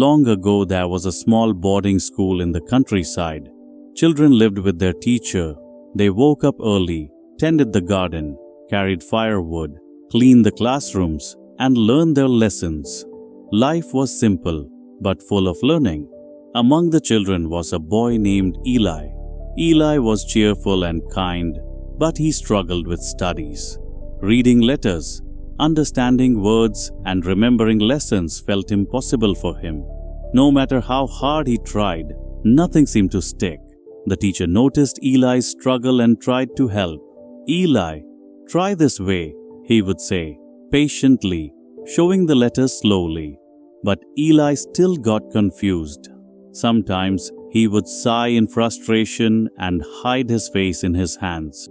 Long ago, there was a small boarding school in the countryside. Children lived with their teacher. They woke up early, tended the garden, carried firewood, cleaned the classrooms, and learned their lessons. Life was simple, but full of learning. Among the children was a boy named Eli. Eli was cheerful and kind, but he struggled with studies. Reading letters, understanding words, and remembering lessons felt impossible for him. No matter how hard he tried, nothing seemed to stick. The teacher noticed Eli's struggle and tried to help. "Eli, try this way," he would say, patiently, showing the letters slowly. But Eli still got confused. Sometimes he would sigh in frustration and hide his face in his hands.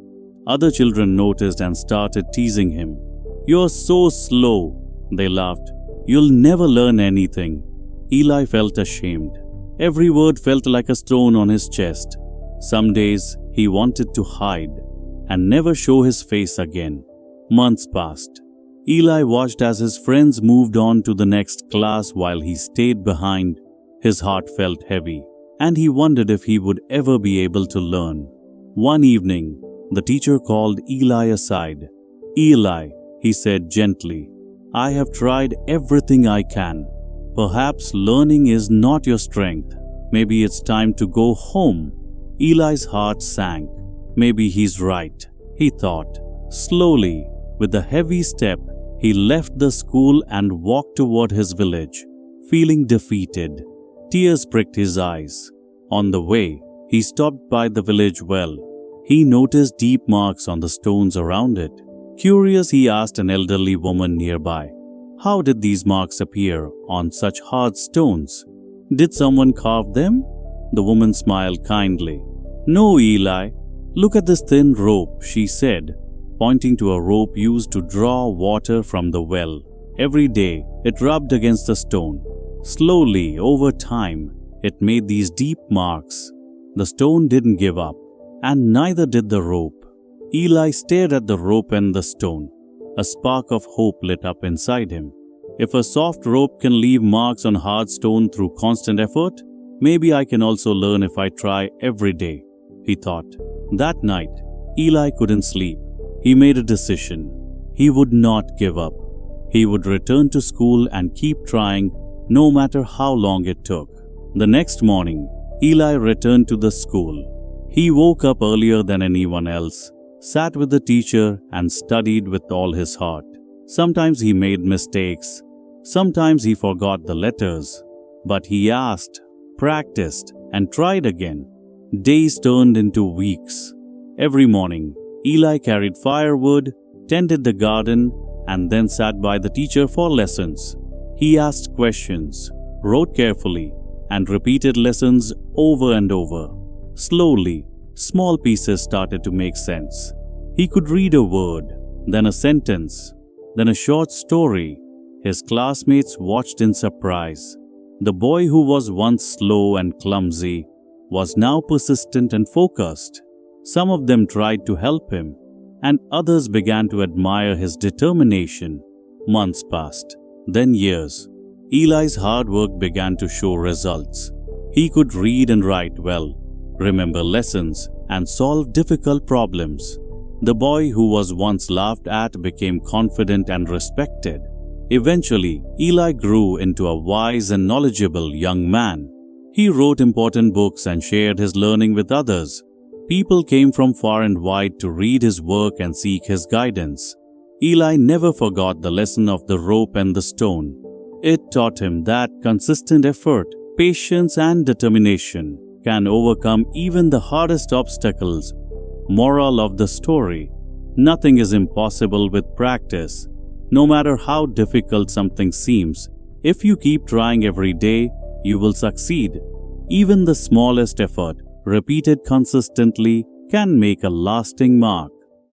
Other children noticed and started teasing him. "You're so slow," they laughed. "You'll never learn anything." Eli felt ashamed. Every word felt like a stone on his chest. Some days he wanted to hide and never show his face again. Months passed. Eli watched as his friends moved on to the next class while he stayed behind. His heart felt heavy, and he wondered if he would ever be able to learn. One evening, the teacher called Eli aside. "Eli," he said gently, "I have tried everything I can. Perhaps learning is not your strength. Maybe it's time to go home." Eli's heart sank. Maybe he's right, he thought. Slowly, with a heavy step, he left the school and walked toward his village, feeling defeated. Tears pricked his eyes. On the way, he stopped by the village well. He noticed deep marks on the stones around it. Curious, he asked an elderly woman nearby, "How did these marks appear on such hard stones? Did someone carve them?" The woman smiled kindly. "No, Eli. Look at this thin rope," she said, pointing to a rope used to draw water from the well. Every day, it rubbed against the stone. Slowly, over time, it made these deep marks. The stone didn't give up, and neither did the rope. Eli stared at the rope and the stone. A spark of hope lit up inside him. If a soft rope can leave marks on hard stone through constant effort, maybe I can also learn if I try every day, he thought. That night, Eli couldn't sleep. He made a decision. He would not give up. He would return to school and keep trying, no matter how long it took. The next morning, Eli returned to the school. He woke up earlier than anyone else, sat with the teacher, and studied with all his heart. Sometimes he made mistakes. Sometimes he forgot the letters. But he asked, practiced, and tried again. Days turned into weeks. Every morning, Eli carried firewood, tended the garden, and then sat by the teacher for lessons. He asked questions, wrote carefully, and repeated lessons over and over. Slowly, small pieces started to make sense. He could read a word, then a sentence, then a short story. His classmates watched in surprise. The boy who was once slow and clumsy was now persistent and focused. Some of them tried to help him, and others began to admire his determination. Months passed, then years. Eli's hard work began to show results. He could read and write well, remember lessons, and solve difficult problems. The boy who was once laughed at became confident and respected. Eventually, Eli grew into a wise and knowledgeable young man. He wrote important books and shared his learning with others. People came from far and wide to read his work and seek his guidance. Eli never forgot the lesson of the rope and the stone. It taught him that consistent effort, patience, and determination can overcome even the hardest obstacles. Moral of the story: nothing is impossible with practice. No matter how difficult something seems, if you keep trying every day, you will succeed. Even the smallest effort, repeated consistently, can make a lasting mark.